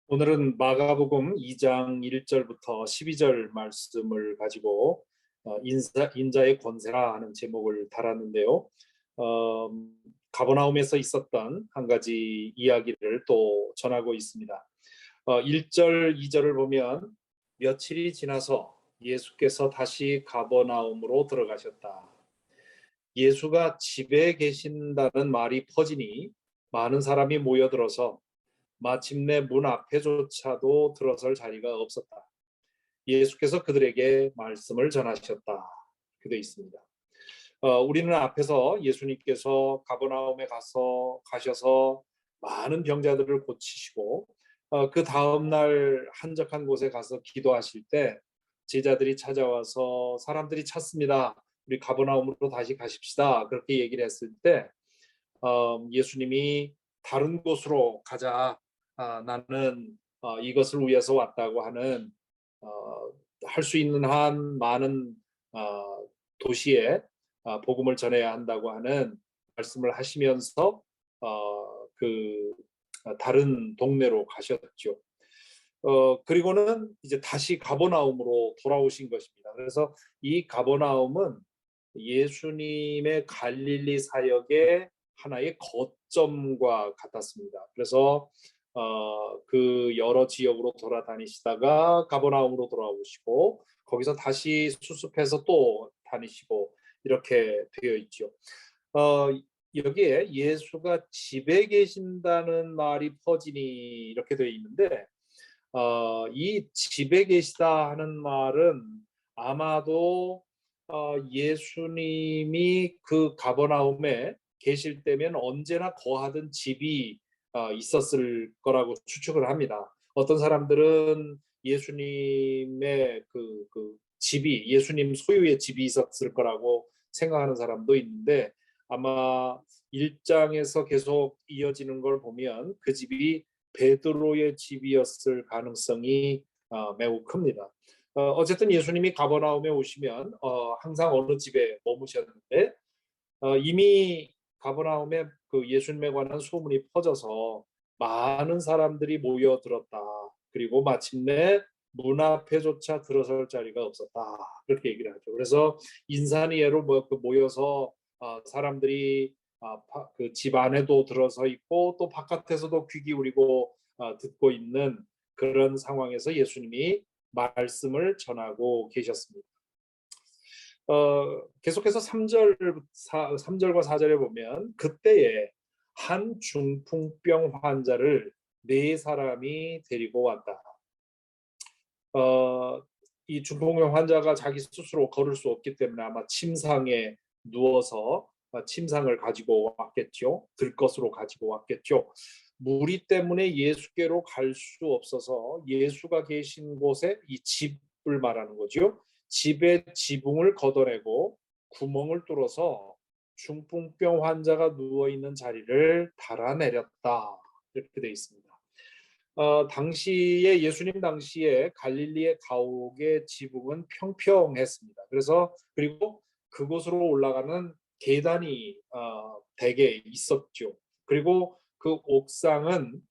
오늘은 마가복음 2장 1절부터 12절 말씀을 가지고 인자의 권세라 하는 제목을 달았는데요. 어, 가버나움에서 있었던 한 가지 이야기를 또 전하고 있습니다. 1절, 2절을 보면 며칠이 지나서 예수께서 다시 가버나움으로 들어가셨다. 예수가 집에 계신다는 말이 퍼지니 많은 사람이 모여들어서 마침내 문 앞에조차도 들어설 자리가 없었다. 예수께서 그들에게 말씀을 전하셨다. 이렇게 되어 있습니다. 우리는 앞에서 예수님께서 가버나움에 가셔서 많은 병자들을 고치시고 그 다음 날 한적한 곳에 가서 기도하실 때 제자들이 찾아와서 사람들이 찾습니다. 우리 가버나움으로 다시 가십시다. 그렇게 얘기를 했을 때 예수님이 다른 곳으로 가자. 나는 이것을 위해서 왔다고 하는 어, 할 수 있는 한 많은 도시에 복음을 전해야 한다고 하는 말씀을 하시면서 그 다른 동네로 가셨죠. 그리고는 이제 다시 가버나움으로 돌아오신 것입니다. 그래서 이 가버나움은 예수님의 갈릴리 사역의 하나의 거점과 같았습니다. 그래서 그 여러 지역으로 돌아다니시다가 가버나움으로 돌아오시고 거기서 다시 수습해서 또 다니시고 이렇게 되어 있죠. 어, 여기에 예수가 집에 계신다는 말이 퍼지니 이렇게 되어 있는데 이 집에 계시다 하는 말은 아마도 예수님이 그 가버나움에 계실 때면 언제나 거하던 집이 있었을 거라고 추측을 합니다. 어떤 사람들은 예수님의 그 집이 예수님 소유의 집이 있었을 거라고 생각하는 사람도 있는데 아마 1장에서 계속 이어지는 걸 보면 그 집이 베드로의 집이었을 가능성이 매우 큽니다. 어쨌든 예수님이 가버나움에 오시면 항상 어느 집에 머무셨는데 이미 가버나움에 그 예수님에 관한 소문이 퍼져서 많은 사람들이 모여들었다. 그리고 마침내 문 앞에조차 들어설 자리가 없었다. 그렇게 얘기를 하죠. 그래서 인산이에로 모여서 사람들이 그 집 안에도 들어서 있고 또 바깥에서도 귀 기울이고 듣고 있는 그런 상황에서 예수님이 말씀을 전하고 계셨습니다. 계속해서 3절과 4절에 보면 그때에 한 중풍병 환자를 네 사람이 데리고 왔다. 어, 이 중풍병 환자가 자기 스스로 걸을 수 없기 때문에 아마 침상에 누워서 침상을 가지고 왔겠죠. 들것으로 가지고 왔겠죠. 무리 때문에 예수께로 갈 수 없어서 예수가 계신 곳에 이 집을 말하는 거죠. 집의 지붕을 걷어내고 구멍을 뚫어서 중풍병 환자가 누워 있는 자리를 달아내렸다. 이렇게 되어 있습니다. 당시에 예수님 당시에 갈릴리의 가옥의 지붕은 평평했습니다. 그래서 그리고 그곳으로 올라가는 계단이 대개 있었죠. 그리고 그 옥상은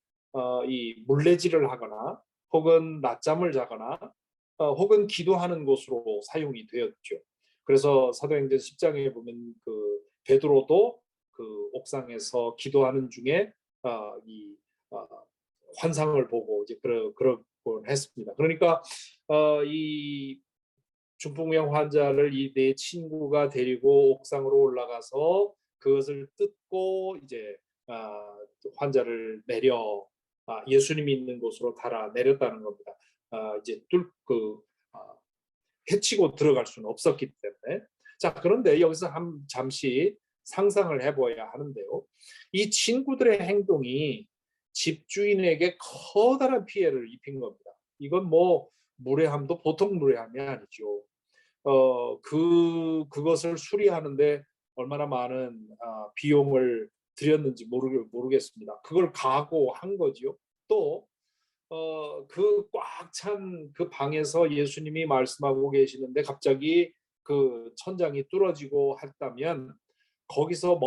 이 물레질을 하거나 혹은 낮잠을 자거나 혹은 기도하는 곳으로 사용이 되었죠. 그래서 사도행전 10장에 보면 그 베드로도 그 옥상에서 기도하는 중에 이 어, 환상을 보고 이제 그러곤 했습니다. 그러니까 이 중풍병 환자를 이 내 친구가 데리고 옥상으로 올라가서 그것을 뜯고 이제 환자를 예수님이 있는 곳으로 달아 내렸다는 겁니다. 이제 뚫그 해치고 들어갈 수는 없었기 때문에. 자, 그런데 여기서 잠시 상상을 해봐야 하는데요. 이 친구들의 행동이 집주인에게 커다란 피해를 입힌 겁니다. 이건 뭐 무례함도 보통 무례함이 아니죠. 그것을 수리하는데 얼마나 많은 비용을 들였는지 모르겠습니다. 그걸 각오한 거죠. 또 그 꽉 찬 그 방에서 예수님이 말씀하고 계시는데 갑자기 그 천장이 뚫어지고 했다면 거기서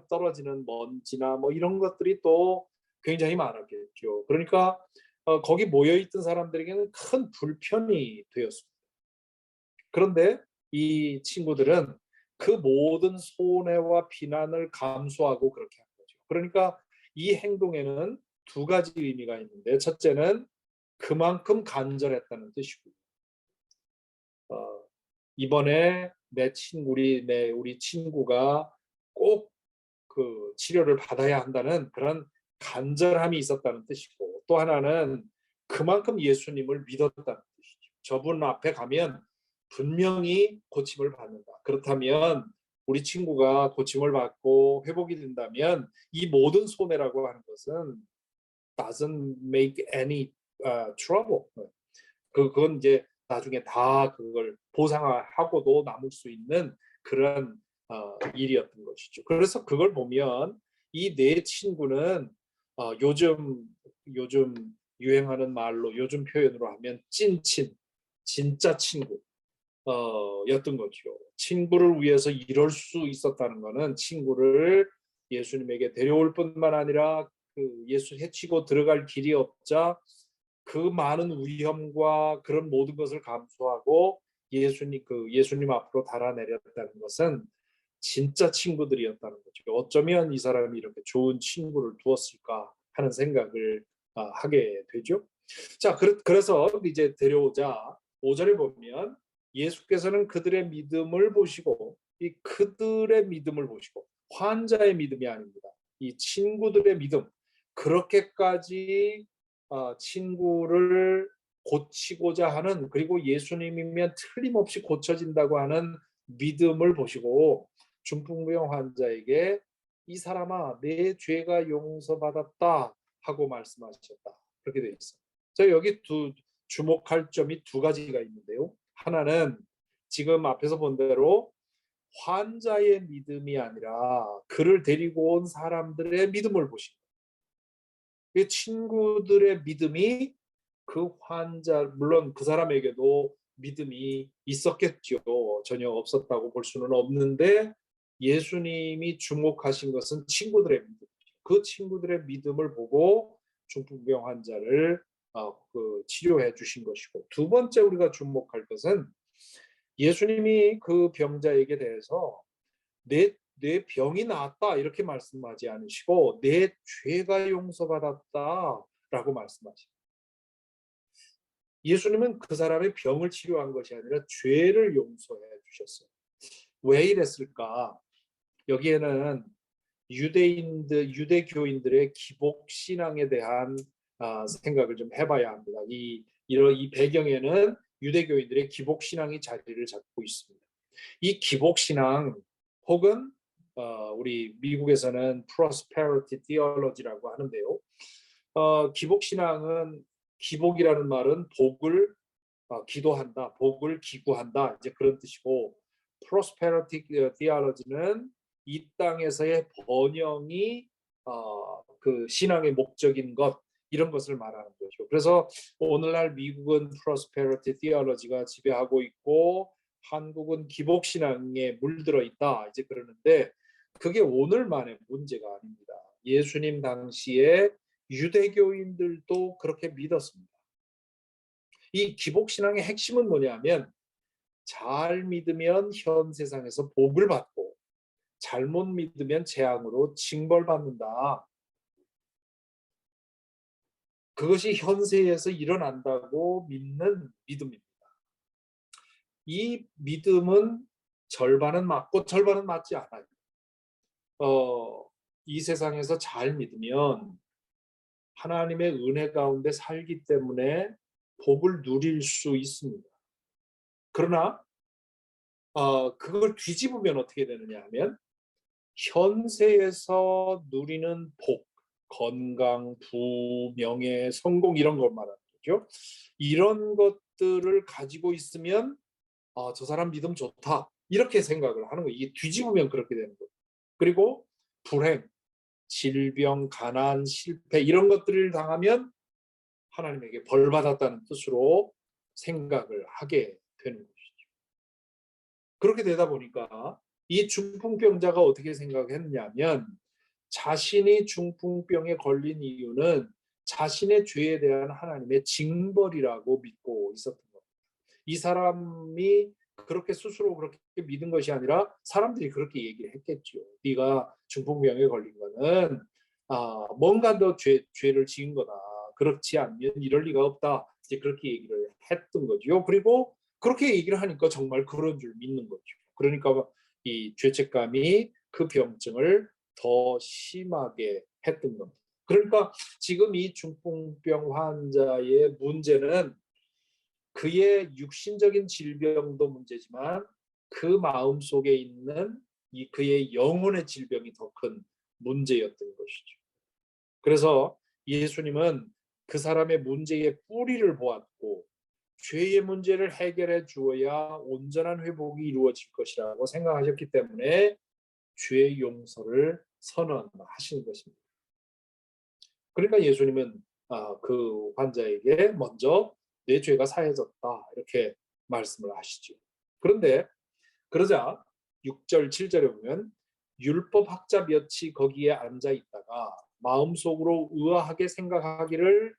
떨어지는 먼지나 뭐 이런 것들이 또 굉장히 많았겠죠. 그러니까 거기 모여있던 사람들에게는 큰 불편이 되었습니다. 그런데 이 친구들은 그 모든 손해와 비난을 감수하고 그렇게 한 거죠. 그러니까 이 행동에는 두 가지 의미가 있는데, 첫째는 그만큼 간절했다는 뜻이고, 어, 이번에 우리 친구가 꼭 그 치료를 받아야 한다는 그런 간절함이 있었다는 뜻이고, 또 하나는 그만큼 예수님을 믿었다는 뜻이죠. 저분 앞에 가면 분명히 고침을 받는다. 그렇다면 우리 친구가 고침을 받고 회복이 된다면 이 모든 손해라고 하는 것은 doesn't make any trouble. 그건 이제 나중에 다 그걸 보상하고도 남을 수 있는 그런 일이었던 것이죠. 그래서 그걸 보면 이 네 친구는 요즘 유행하는 말로, 요즘 표현으로 하면 찐친, 진짜 친구 였던 거죠. 친구를 위해서 이럴 수 있었다는 것은 친구를 예수님에게 데려올 뿐만 아니라 그 예수 해치고 들어갈 길이 없자 그 많은 위험과 그런 모든 것을 감수하고 예수님 앞으로 달아내렸다는 것은 진짜 친구들이었다는 거죠. 어쩌면 이 사람이 이렇게 좋은 친구를 두었을까 하는 생각을 하게 되죠. 자, 그래서 이제 데려오자 5절에 보면 예수께서는 그들의 믿음을 보시고, 이 그들의 믿음을 보시고, 환자의 믿음이 아닙니다. 이 친구들의 믿음, 그렇게까지 친구를 고치고자 하는, 그리고 예수님이면 틀림없이 고쳐진다고 하는 믿음을 보시고 중풍병 환자에게 이 사람아 내 죄가 용서받았다 하고 말씀하셨다. 그렇게 되어 있어요. 자, 여기 주목할 점이 두 가지가 있는데요. 하나는 지금 앞에서 본 대로 환자의 믿음이 아니라 그를 데리고 온 사람들의 믿음을 보십니다. 그 친구들의 믿음이 그 환자, 물론 그 사람에게도 믿음이 있었겠죠. 전혀 없었다고 볼 수는 없는데 예수님이 주목하신 것은 친구들의 믿음. 그 친구들의 믿음을 보고 중풍병 환자를 치료해 주신 것이고, 두 번째 우리가 주목할 것은 예수님이 그 병자에게 대해서 내 병이 나았다 이렇게 말씀하지 않으시고 내 죄가 용서받았다라고 말씀하십니다. 예수님은 그 사람의 병을 치료한 것이 아니라 죄를 용서해 주셨어요. 왜 이랬을까? 여기에는 유대교인들의 기복 신앙에 대한 생각을 좀 해봐야 합니다. 이 배경에는 유대교인들의 기복 신앙이 자리를 잡고 있습니다. 이 기복 신앙 혹은 우리 미국에서는 prosperity theology라고 하는데요. 기복 신앙은, 기복이라는 말은 복을 기도한다, 복을 기구한다, 이제 그런 뜻이고, prosperity theology는 이 땅에서의 번영이 그 신앙의 목적인 것, 이런 것을 말하는 거죠. 그래서 오늘날 미국은 prosperity theology가 지배하고 있고 한국은 기복 신앙에 물들어 있다, 이제 그러는데 그게 오늘만의 문제가 아닙니다. 예수님 당시에 유대교인들도 그렇게 믿었습니다. 이 기복신앙의 핵심은 뭐냐면 잘 믿으면 현 세상에서 복을 받고 잘못 믿으면 재앙으로 징벌받는다. 그것이 현세에서 일어난다고 믿는 믿음입니다. 이 믿음은 절반은 맞고 절반은 맞지 않아요. 이 세상에서 잘 믿으면 하나님의 은혜 가운데 살기 때문에 복을 누릴 수 있습니다. 그러나 그걸 뒤집으면 어떻게 되느냐 하면 현세에서 누리는 복, 건강, 부, 명예, 성공 이런 걸 말하는 거죠. 이런 것들을 가지고 있으면 저 사람 믿음 좋다 이렇게 생각을 하는 거예요. 이게 뒤집으면 그렇게 되는 거예요. 그리고 불행, 질병, 가난, 실패 이런 것들을 당하면 하나님에게 벌 받았다는 뜻으로 생각을 하게 되는 것이죠. 그렇게 되다 보니까 이 중풍병자가 어떻게 생각했냐면 자신이 중풍병에 걸린 이유는 자신의 죄에 대한 하나님의 징벌이라고 믿고 있었던 겁니다. 이 사람이 그렇게 스스로 그렇게 믿은 것이 아니라 사람들이 그렇게 얘기를 했겠죠. 네가 중풍병에 걸린 거는 뭔가 너 죄를 지은 거다. 그렇지 않으면 이럴 리가 없다. 이제 그렇게 얘기를 했던 거죠. 그리고 그렇게 얘기를 하니까 정말 그런 줄 믿는 거죠. 그러니까 이 죄책감이 그 병증을 더 심하게 했던 겁니다. 그러니까 지금 이 중풍병 환자의 문제는 그의 육신적인 질병도 문제지만 그 마음 속에 있는 이 그의 영혼의 질병이 더 큰 문제였던 것이죠. 그래서 예수님은 그 사람의 문제의 뿌리를 보았고 죄의 문제를 해결해 주어야 온전한 회복이 이루어질 것이라고 생각하셨기 때문에 죄의 용서를 선언하시는 것입니다. 그러니까 예수님은 그 환자에게 먼저 내 죄가 사해졌다 이렇게 말씀을 하시죠. 그런데 그러자 6절 7절에 보면 율법학자 몇이 거기에 앉아 있다가 마음속으로 의아하게 생각하기를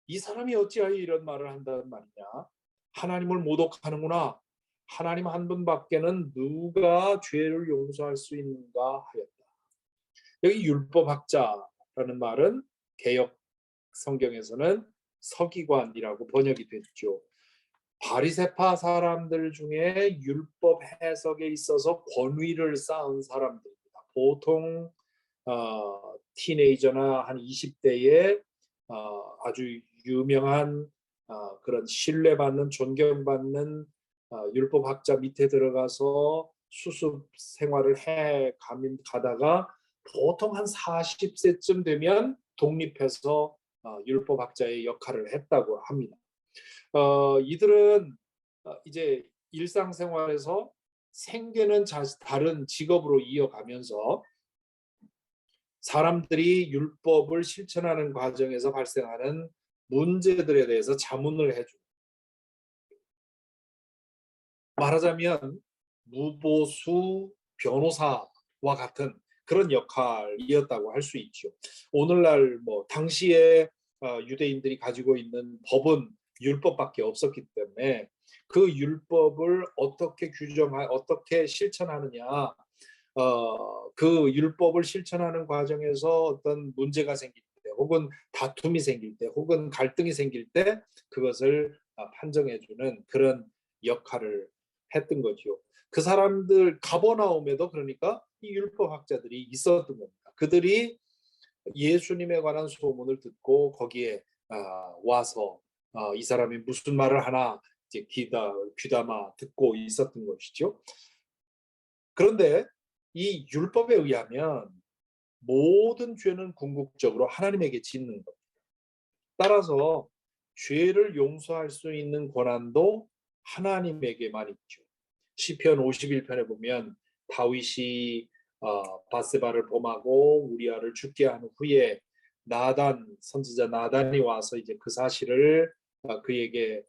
이 사람이 어찌하여 이런 말을 한다는 말이냐. 하나님을 모독하는구나. 하나님 한 분밖에는 누가 죄를 용서할 수 있는가 하였다. 여기 율법학자라는 말은 개역 성경에서는 서기관이라고 번역이 됐죠. 바리새파 사람들 중에 율법 해석에 있어서 권위를 쌓은 사람들입니다. 보통 티네이저나 한 20대에 아주 유명한 그런 신뢰받는 존경받는 율법학자 밑에 들어가서 수습 생활을 해 가다가 보통 한 40세쯤 되면 독립해서 율법학자의 역할을 했다고 합니다. 이들은 이제 일상생활에서 생계는 다른 직업으로 이어가면서 사람들이 율법을 실천하는 과정에서 발생하는 문제들에 대해서 자문을 해주고 말하자면 무보수 변호사와 같은 그런 역할이었다고 할 수 있죠. 오늘날 뭐 당시에 유대인들이 가지고 있는 법은 율법밖에 없었기 때문에 그 율법을 어떻게 어떻게 실천하느냐, 그 율법을 실천하는 과정에서 어떤 문제가 생길 때, 혹은 다툼이 생길 때, 혹은 갈등이 생길 때 그것을 판정해주는 그런 역할을 했던 거죠. 그 사람들 가버나움에도 그러니까 이 율법학자들이 있었던 겁니다. 그들이 예수님에 관한 소문을 듣고 거기에 와서 이 사람이 무슨 말을 하나 이제 귀담아 듣고 있었던 것이죠. 그런데 이 율법에 의하면 모든 죄는 궁극적으로 하나님에게 짓는 겁니다. 따라서 죄를 용서할 수 있는 권한도 하나님에게만 있죠. 시편 51편에 보면 다윗이 바세바를 범하고 우리아를 죽게 한 후에 선지자 나단이 와서 이제 그 사실을 그에게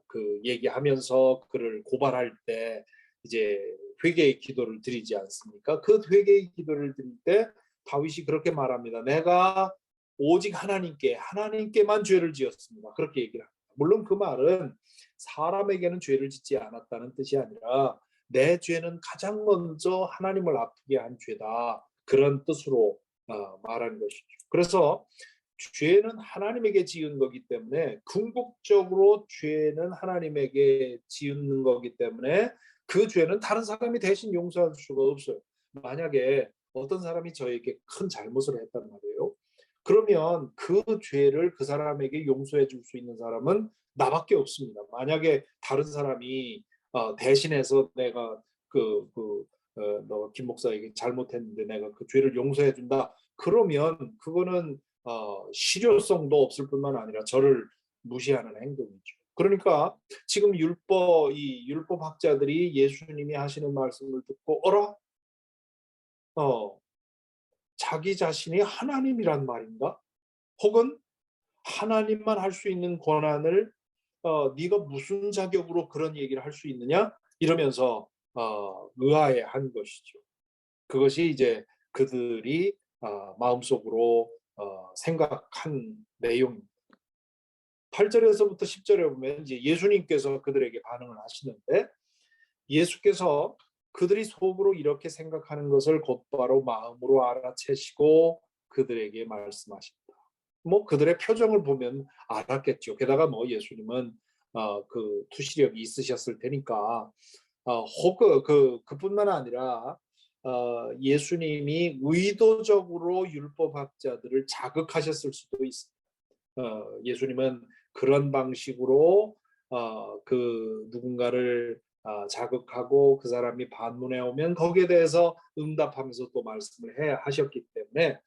그 얘기하면서 그를 고발할 때 이제 회개의 기도를 드리지 않습니까? 그 회개의 기도를 드릴 때 다윗이 그렇게 말합니다. 내가 오직 하나님께만 죄를 지었습니다. 그렇게 얘기를 합니다. 물론 그 말은 사람에게는 죄를 짓지 않았다는 뜻이 아니라 내 죄는 가장 먼저 하나님을 아프게 한 죄다. 그런 뜻으로 말하는 것이죠. 그래서 죄는 하나님에게 지은 거기 때문에 궁극적으로 죄는 하나님에게 지은 거기 때문에 그 죄는 다른 사람이 대신 용서할 수가 없어요. 만약에 어떤 사람이 저에게 큰 잘못을 했단 말이에요. 그러면 그 죄를 그 사람에게 용서해 줄 수 있는 사람은 나밖에 없습니다. 만약에 다른 사람이 대신해서 내가 너 김 목사에게 잘못했는데 내가 그 죄를 용서해 준다. 그러면 그거는 실효성도 없을 뿐만 아니라 저를 무시하는 행동이죠. 그러니까 지금 이 율법학자들이 예수님이 하시는 말씀을 듣고 어라? 자기 자신이 하나님이란 말인가? 혹은 하나님만 할 수 있는 권한을 네가 무슨 자격으로 그런 얘기를 할 수 있느냐? 이러면서 의아해한 것이죠. 그것이 이제 그들이 마음속으로 생각한 내용. 8절에서부터 10절에 보면 이제 예수님께서 그들에게 반응을 하시는데, 예수께서 그들이 속으로 이렇게 생각하는 것을 곧바로 마음으로 알아채시고 그들에게 말씀하신다. 뭐 그들의 표정을 보면 알았겠죠. 게다가 뭐 예수님은 그 투시력이 있으셨을 테니까, 혹 그뿐만 아니라 예수님이 의도적으로 율법학자들을 자극하셨을 수도 있습니다. 예수님은 그런 방식으로 그 누군가를 자극하고 그 사람이 반문해 오면 거기에 대해서 응답하면서 또 말씀을 하셨기 때문에,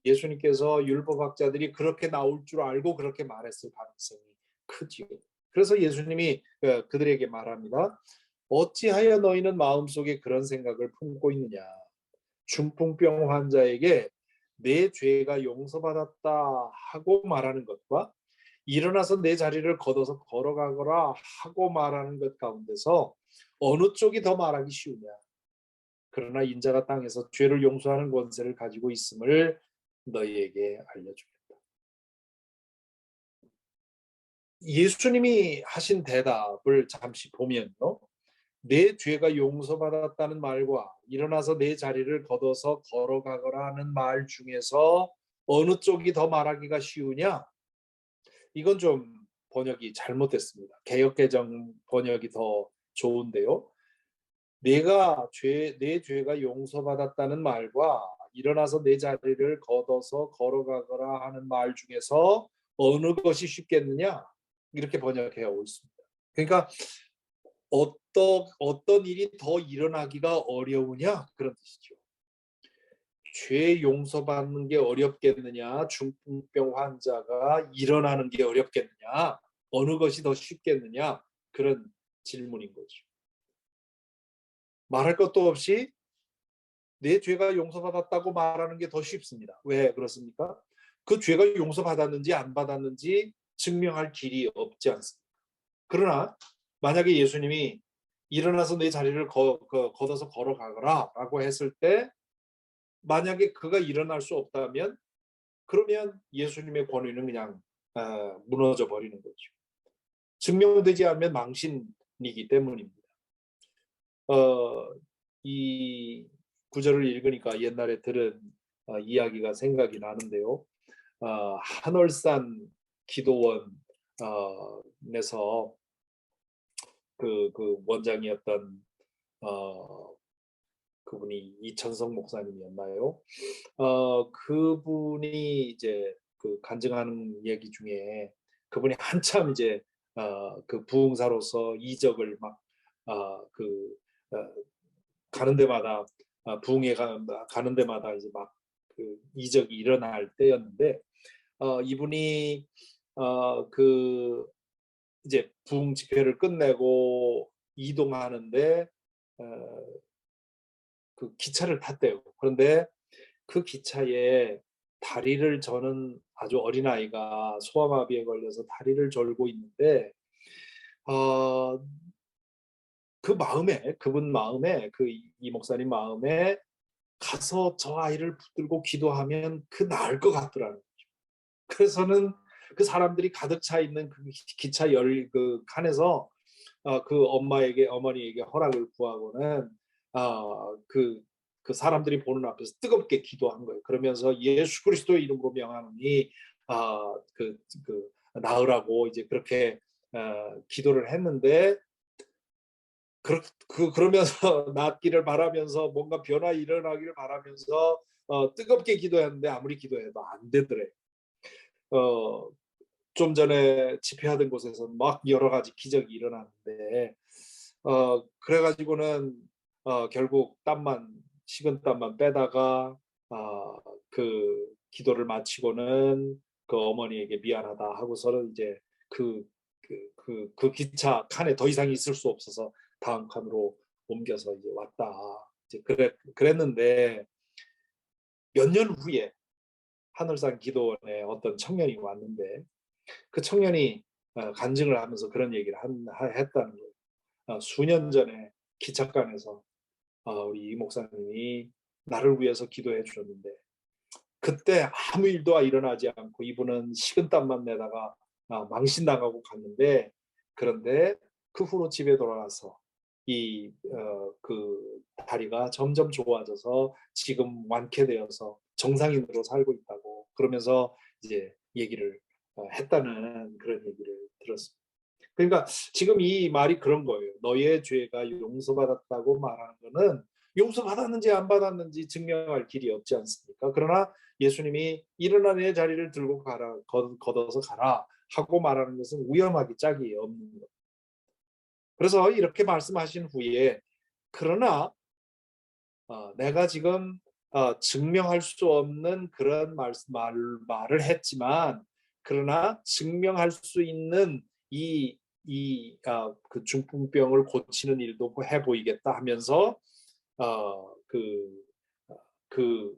예수님께서 율법학자들이 그렇게 나올 줄 알고 그렇게 말했을 가능성이 크지요. 그래서 예수님이 그들에게 말합니다. 어찌하여 너희는 마음속에 그런 생각을 품고 있느냐. 중풍병 환자에게 내 죄가 용서받았다 하고 말하는 것과 일어나서 내 자리를 걷어서 걸어가거라 하고 말하는 것 가운데서 어느 쪽이 더 말하기 쉬우냐. 그러나 인자가 땅에서 죄를 용서하는 권세를 가지고 있음을 너희에게 알려주겠다. 예수님이 하신 대답을 잠시 보면요, 내 죄가 용서받았다는 말과 일어나서 내 자리를 걷어서 걸어가거라 하는 말 중에서 어느 쪽이 더 말하기가 쉬우냐? 이건 좀 번역이 잘못됐습니다. 개역개정 번역이 더 좋은데요. 내 죄가 용서받았다는 말과 일어나서 내 자리를 걷어서 걸어가거라 하는 말 중에서 어느 것이 쉽겠느냐? 이렇게 번역해 오 있습니다. 그러니까 어떤 일이 더 일어나기가 어려우냐? 그런 뜻이죠. 죄 용서받는 게 어렵겠느냐? 중풍병 환자가 일어나는 게 어렵겠느냐? 어느 것이 더 쉽겠느냐? 그런 질문인 거죠. 말할 것도 없이 내 죄가 용서받았다고 말하는 게 더 쉽습니다. 왜 그렇습니까? 그 죄가 용서받았는지 안 받았는지 증명할 길이 없지 않습니까? 그러나 만약에 예수님이 일어나서 내 자리를 걷어서 걸어가거라 라고 했을 때, 만약에 그가 일어날 수 없다면 그러면 예수님의 권위는 그냥 무너져 버리는 거죠. 증명되지 않으면 망신이기 때문입니다. 이 구절을 읽으니까 옛날에 들은 이야기가 생각이 나는데요. 한월산 기도원에서 그 원장이었던 그분이 이천성 목사님이었나요? 그분이 이제 그 간증하는 얘기 중에, 그분이 한참 이제 그 부흥사로서 이적을 막 그 가는 데마다 부흥회 가는 데마다 이제 막 그 이적이 일어날 때였는데, 이분이 그 이제 부흥 집회를 끝내고 이동하는데 그 기차를 탔대요. 그런데 그 기차에 다리를 저는 아주 어린아이가 소아마비에 걸려서 다리를 절고 있는데, 어, 그분 마음에, 이 목사님 마음에 가서 저 아이를 붙들고 기도하면 그 나을 것 같더라는 거죠. 그래서는 그 사람들이 가득 차 있는 그 기차 그 칸에서 그 어머니에게 허락을 구하고는 그 사람들이 보는 앞에서 뜨겁게 기도한 거예요. 그러면서 예수 그리스도의 이름으로 명하노니 그 나으라고 이제 그렇게 기도를 했는데, 그러면서 낫기를 바라면서 뭔가 변화 일어나기를 바라면서 뜨겁게 기도했는데 아무리 기도해도 안 되더래. 어, 좀 전에 집회하던 곳에서 막 여러 가지 기적이 일어났는데, 그래가지고는 결국 식은 땀만 빼다가 그 기도를 마치고는 그 어머니에게 미안하다 하고서는 이제 그 기차 칸에 더 이상 있을 수 없어서 다음 칸으로 옮겨서 이제 왔다. 이제 그랬는데 몇 년 후에 하늘산 기도원에 어떤 청년이 왔는데, 그 청년이 간증을 하면서 그런 얘기를 했다는 거예요. 수년 전에 기찻간에서 우리 이 목사님이 나를 위해서 기도해 주셨는데 그때 아무 일도 일어나지 않고 이분은 식은땀만 내다가 망신당하고 갔는데, 그런데 그 후로 집에 돌아가서 그 다리가 점점 좋아져서 지금 완쾌되어서 정상인으로 살고 있다고 그러면서 이제 얘기를 했다는 그런 얘기를 들었습니다. 그러니까 지금 이 말이 그런 거예요. 너의 죄가 용서받았다고 말하는 거는 용서받았는지 안 받았는지 증명할 길이 없지 않습니까? 그러나 예수님이 일어나 내 자리를 들고 가라, 걷어서 가라 하고 말하는 것은 위험하기 짝이 없는 것. 그래서 이렇게 말씀하신 후에, 그러나 내가 지금 증명할 수 없는 그런 말을 했지만, 그러나 증명할 수 있는 그 중풍병을 고치는 일도 해 보이겠다 하면서 그, 그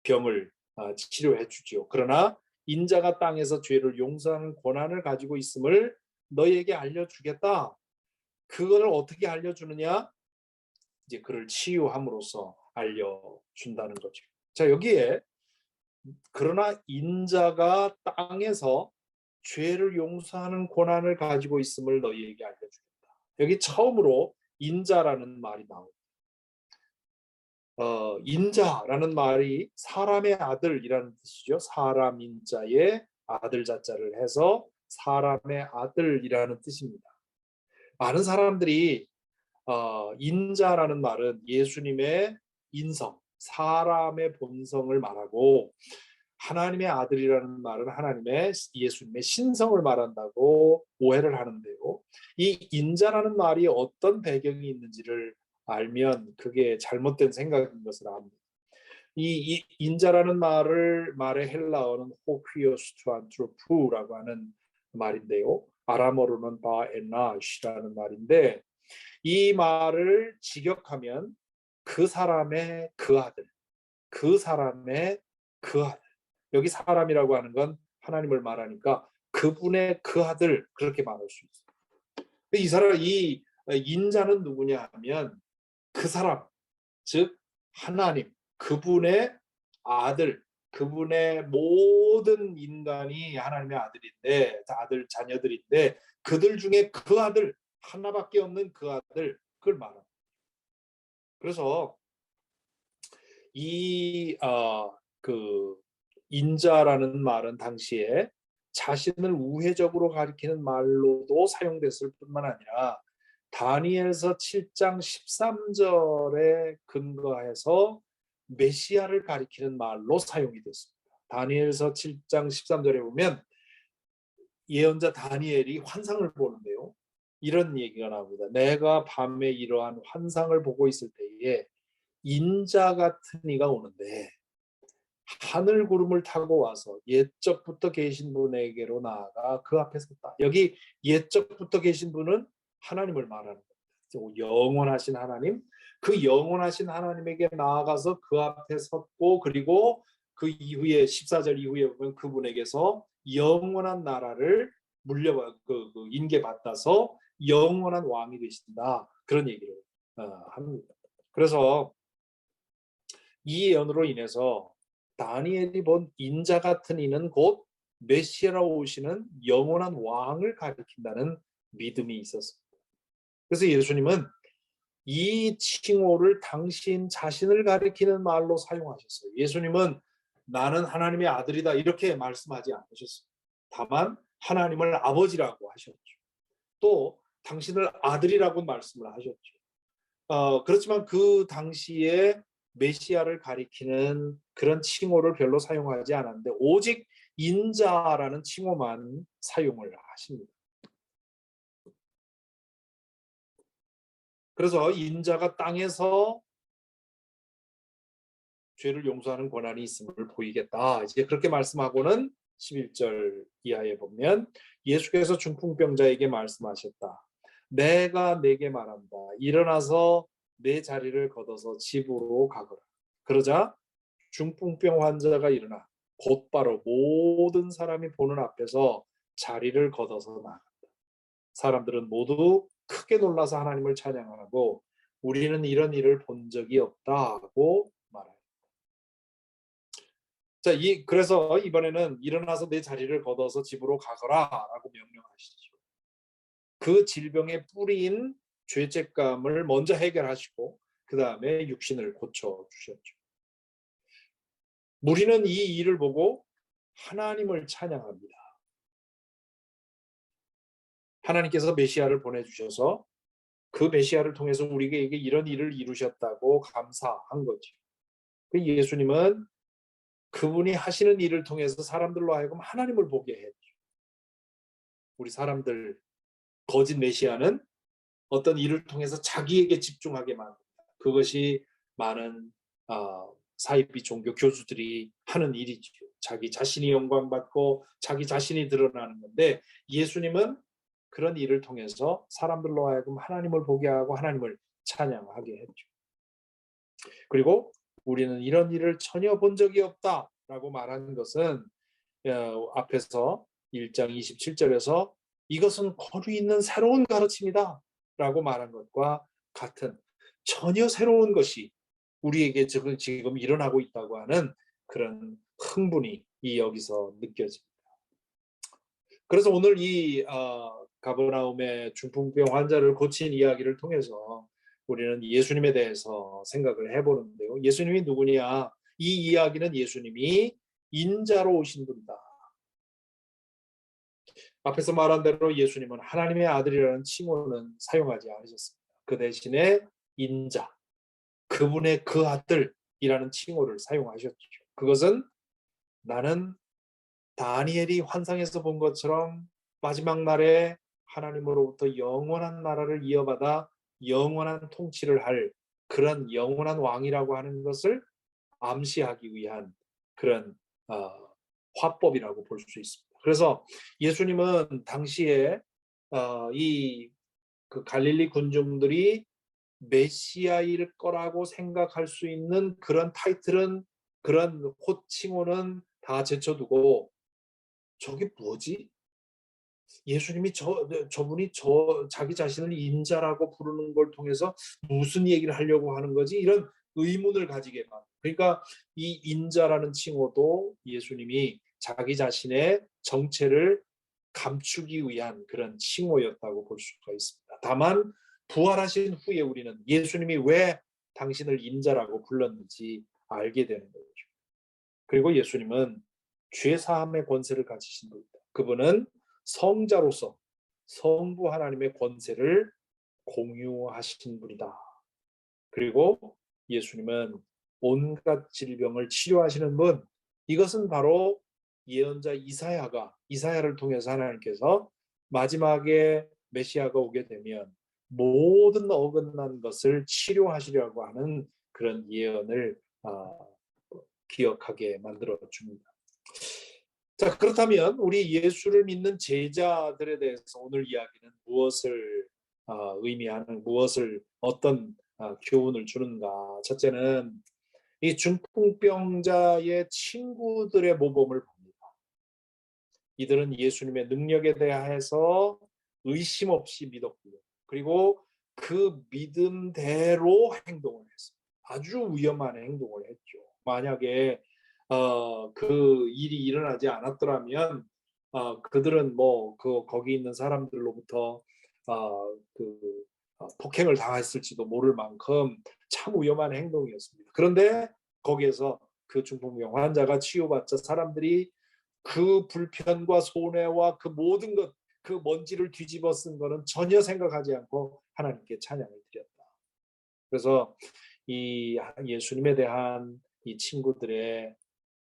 병을 치료해 주죠. 그러나 인자가 땅에서 죄를 용서하는 권한을 가지고 있음을 너희에게 알려주겠다. 그걸 어떻게 알려주느냐? 이제 그를 치유함으로써 알려준다는 거죠. 자, 여기에 그러나 인자가 땅에서 죄를 용서하는 권한을 가지고 있음을 너희에게 알려주겠다. 여기 처음으로 인자라는 말이 나옵니다. 인자라는 말이 사람의 아들이라는 뜻이죠. 사람 인자에 아들 자자를 해서 사람의 아들이라는 뜻입니다. 많은 사람들이 인자라는 말은 예수님의 인성, 사람의 본성을 말하고, 하나님의 아들이라는 말은 예수님의 신성을 말한다고 오해를 하는데요. 이 인자라는 말이 어떤 배경이 있는지를 알면 그게 잘못된 생각인 것을 압니다. 이 인자라는 말의 헬라어는 호퀴오스 투 안트로푸라고 하는 말인데요. 아람어로는 바에나시라는 말인데, 이 말을 직역하면 그 사람의 그 아들, 그 사람의 그 아들. 여기 사람이라고 하는 건 하나님을 말하니까 그분의 그 아들, 그렇게 말할 수 있어요. 이 인자는 누구냐 하면 그 사람, 즉 하나님, 그분의 아들, 그분의 모든 인간이 하나님의 자녀들인데, 그들 중에 그 아들, 하나밖에 없는 그 아들, 그걸 말합니다. 그래서 그 인자라는 말은 당시에 자신을 우회적으로 가리키는 말로도 사용됐을 뿐만 아니라 다니엘서 7장 13절에 근거해서 메시아를 가리키는 말로 사용이 됐습니다. 다니엘서 7장 13절에 보면 예언자 다니엘이 환상을 보는데요. 이런 얘기가 나옵니다. 내가 밤에 이러한 환상을 보고 있을 때에 인자 같은 이가 오는데 하늘 구름을 타고 와서 옛적부터 계신 분에게로 나아가 그 앞에 섰다. 여기 옛적부터 계신 분은 하나님을 말하는 겁니다. 영원하신 하나님, 그 영원하신 하나님에게 나아가서 그 앞에 섰고, 그리고 그 이후에 14절 이후에 보면 그분에게서 영원한 나라를 인계받아서 영원한 왕이 되신다. 그런 얘기를 합니다. 그래서 이 예언으로 인해서 다니엘이 본 인자 같은 이는 곧 메시아로 오시는 영원한 왕을 가리킨다는 믿음이 있었습니다. 그래서 예수님은 이 칭호를 당신 자신을 가리키는 말로 사용하셨어요. 예수님은 나는 하나님의 아들이다 이렇게 말씀하지 않으셨어요. 다만 하나님을 아버지라고 하셨죠. 또 당신을 아들이라고 말씀을 하셨죠. 그렇지만 그 당시에 메시아를 가리키는 그런 칭호를 별로 사용하지 않았는데 오직 인자라는 칭호만 사용을 하십니다. 그래서 인자가 땅에서 죄를 용서하는 권한이 있음을 보이겠다. 이제 그렇게 말씀하고는 11절 이하에 보면 예수께서 중풍병자에게 말씀하셨다. 내가 내게 말한다. 일어나서 내 자리를 걷어서 집으로 가거라. 그러자 중풍병 환자가 일어나 곧바로 모든 사람이 보는 앞에서 자리를 걷어서 나간다. 사람들은 모두 크게 놀라서 하나님을 찬양하고 우리는 이런 일을 본 적이 없다고 말합니다. 자, 그래서 이번에는 일어나서 내 자리를 걷어서 집으로 가거라라고 명령하시죠. 그 질병의 뿌리인 죄책감을 먼저 해결하시고 그 다음에 육신을 고쳐 주셨죠. 무리는 이 일을 보고 하나님을 찬양합니다. 하나님께서 메시아를 보내주셔서 그 메시아를 통해서 우리에게 이런 일을 이루셨다고 감사한 거죠. 그 예수님은 그분이 하시는 일을 통해서 사람들로 하여금 하나님을 보게 했죠. 우리 사람들, 거짓 메시아는 어떤 일을 통해서 자기에게 집중하게 만듭니다. 그것이 많은 사이비 종교 교주들이 하는 일이죠. 자기 자신이 영광받고 자기 자신이 드러나는 건데, 예수님은 그런 일을 통해서 사람들로 하여금 하나님을 보게 하고 하나님을 찬양하게 했죠. 그리고 우리는 이런 일을 전혀 본 적이 없다라고 말하는 것은 앞에서 1장 27절에서 이것은 권위 있는 새로운 가르침이다 라고 말한 것과 같은, 전혀 새로운 것이 우리에게 지금 일어나고 있다고 하는 그런 흥분이 여기서 느껴집니다. 그래서 오늘 이 가버나움의 중풍병 환자를 고친 이야기를 통해서 우리는 예수님에 대해서 생각을 해보는데요. 예수님이 누구냐? 이 이야기는 예수님이 인자로 오신 분이다. 앞에서 말한 대로 예수님은 하나님의 아들이라는 칭호는 사용하지 않으셨습니다. 그 대신에 인자, 그분의 그 아들이라는 칭호를 사용하셨죠. 그것은 나는 다니엘이 환상에서 본 것처럼 마지막 날에 하나님으로부터 영원한 나라를 이어받아 영원한 통치를 할 그런 영원한 왕이라고 하는 것을 암시하기 위한 그런 화법이라고 볼 수 있습니다. 그래서 예수님은 당시에 그 갈릴리 군중들이 메시아일 거라고 생각할 수 있는 그런 타이틀은, 그런 호칭호는 다 제쳐두고 저게 뭐지? 예수님이 저분이 자기 자신을 인자라고 부르는 걸 통해서 무슨 얘기를 하려고 하는 거지? 이런 의문을 가지게 만듭니다. 그러니까 이 인자라는 칭호도 예수님이 자기 자신의 정체를 감추기 위한 그런 칭호였다고 볼 수가 있습니다. 다만 부활하신 후에 우리는 예수님이 왜 당신을 인자라고 불렀는지 알게 되는 거죠. 그리고 예수님은 죄 사함의 권세를 가지신 분입니다. 그분은 성자로서 성부 하나님의 권세를 공유하신 분이다. 그리고 예수님은 온갖 질병을 치료하시는 분, 이것은 바로 예언자 이사야를 통해서 하나님께서 마지막에 메시아가 오게 되면 모든 어긋난 것을 치료하시려고 하는 그런 예언을 기억하게 만들어 줍니다. 자, 그렇다면 우리 예수를 믿는 제자들에 대해서 오늘 이야기는 무엇을 의미하는, 무엇을 어떤 교훈을 주는가? 첫째는 이 중풍병자의 친구들의 모범을 봅니다. 이들은 예수님의 능력에 대해서 의심 없이 믿었고요. 그리고 그 믿음대로 행동을 했습니다. 아주 위험한 행동을 했죠. 만약에 그 일이 일어나지 않았더라면 그들은 거기 있는 사람들로부터 폭행을 당했을지도 모를 만큼 참 위험한 행동이었습니다. 그런데 거기에서 그 중풍병 환자가 치유받자 사람들이 그 불편과 손해와 그 모든 것, 그 먼지를 뒤집어 쓴 거는 전혀 생각하지 않고 하나님께 찬양을 드렸다. 그래서 이 예수님에 대한 이 친구들의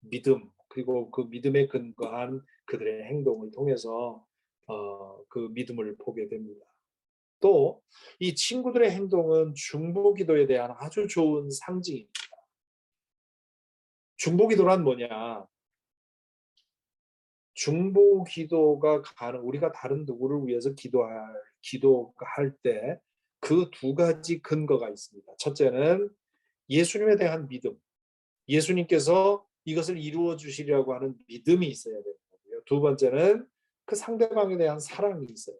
믿음, 그리고 그 믿음에 근거한 그들의 행동을 통해서 그 믿음을 보게 됩니다. 또 이 친구들의 행동은 중보기도에 대한 아주 좋은 상징입니다. 중보기도란 뭐냐? 중보기도가 우리가 다른 누구를 위해서 기도할 때 그 두 가지 근거가 있습니다. 첫째는 예수님에 대한 믿음, 예수님께서 이것을 이루어 주시려고 하는 믿음이 있어야 되는 거고요. 두 번째는 그 상대방에 대한 사랑이 있어요.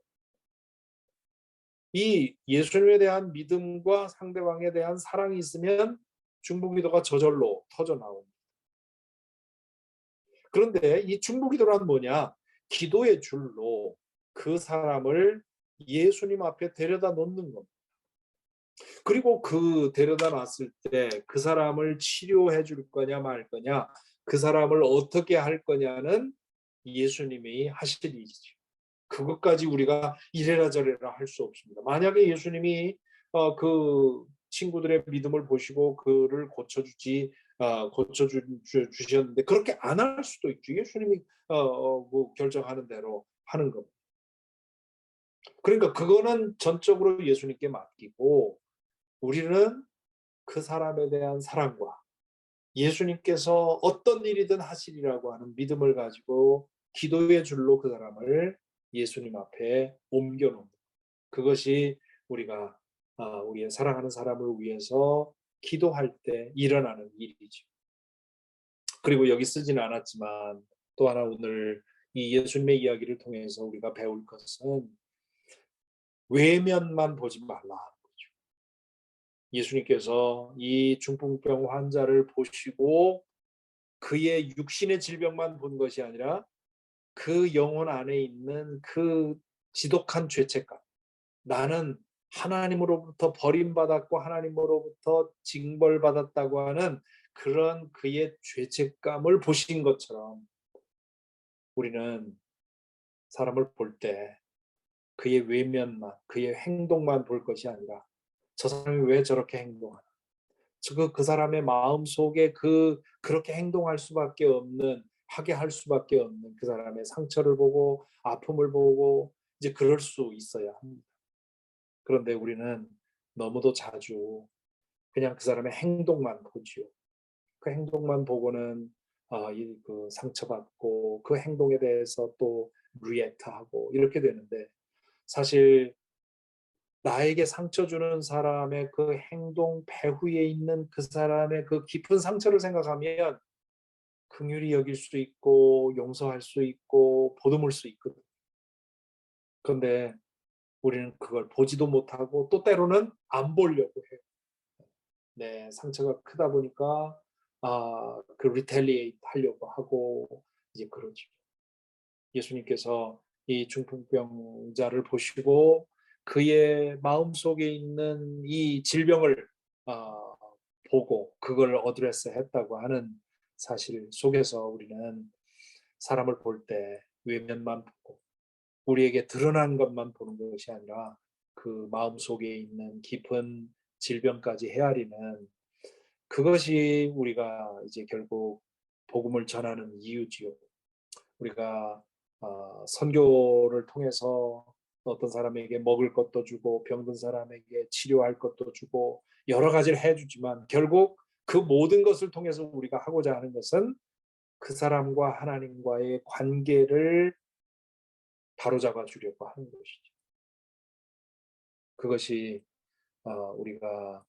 이 예수님에 대한 믿음과 상대방에 대한 사랑이 있으면 중보기도가 저절로 터져 나옵니다. 그런데 이 중보기도란 뭐냐? 기도의 줄로 그 사람을 예수님 앞에 데려다 놓는 겁니다. 그리고 그 데려다 놨을 때 그 사람을 치료해 줄 거냐 말 거냐, 그 사람을 어떻게 할 거냐는 예수님이 하실 일이죠. 그것까지 우리가 이래라 저래라 할 수 없습니다. 만약에 예수님이 그 친구들의 믿음을 보시고 그를 주셨는데 그렇게 안 할 수도 있죠. 예수님이 뭐 결정하는 대로 하는 겁니다. 그러니까 그거는 전적으로 예수님께 맡기고 우리는 그 사람에 대한 사랑과 예수님께서 어떤 일이든 하시리라고 하는 믿음을 가지고 기도의 줄로 그 사람을 예수님 앞에 옮겨 놓는, 그것이 우리가 우리의 사랑하는 사람을 위해서 기도할 때 일어나는 일이죠. 그리고 여기 쓰지는 않았지만 또 하나 오늘 이 예수님의 이야기를 통해서 우리가 배울 것은 외면만 보지 말라. 예수님께서 이 중풍병 환자를 보시고 그의 육신의 질병만 본 것이 아니라 그 영혼 안에 있는 그 지독한 죄책감, 나는 하나님으로부터 버림받았고 하나님으로부터 징벌받았다고 하는 그런 그의 죄책감을 보신 것처럼 우리는 사람을 볼 때 그의 외면만, 그의 행동만 볼 것이 아니라 저 사람이 왜 저렇게 행동하나, 그 사람의 마음 속에 그렇게 행동할 수밖에 없는, 하게 할 수밖에 없는 그 사람의 상처를 보고 아픔을 보고 이제 그럴 수 있어야 합니다. 그런데 우리는 너무도 자주 그냥 그 사람의 행동만 보지요. 그 행동만 보고는 그 상처받고 그 행동에 대해서 또 리액트하고 이렇게 되는데, 사실 나에게 상처 주는 사람의 그 행동 배후에 있는 그 사람의 그 깊은 상처를 생각하면 긍휼히 여길 수 있고 용서할 수 있고 보듬을 수 있거든. 그런데 우리는 그걸 보지도 못하고 또 때로는 안 보려고 해요. 내 상처가 크다 보니까 그 리텔리에이트 하려고 하고 이제 그러죠. 예수님께서 이 중풍병자를 보시고 그의 마음속에 있는 이 질병을 어, 보고 그걸 어드레스 했다고 하는 사실 속에서 우리는 사람을 볼 때 외면만 보고 우리에게 드러난 것만 보는 것이 아니라 그 마음속에 있는 깊은 질병까지 헤아리는, 그것이 우리가 이제 결국 복음을 전하는 이유지요. 우리가 선교를 통해서 어떤 사람에게 먹을 것도 주고 병든 사람에게 치료할 것도 주고 여러 가지를 해주지만 결국 그 모든 것을 통해서 우리가 하고자 하는 것은 그 사람과 하나님과의 관계를 바로잡아 주려고 하는 것이죠. 그것이 우리가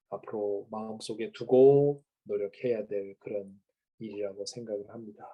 앞으로 마음속에 두고 노력해야 될 그런 일이라고 생각을 합니다.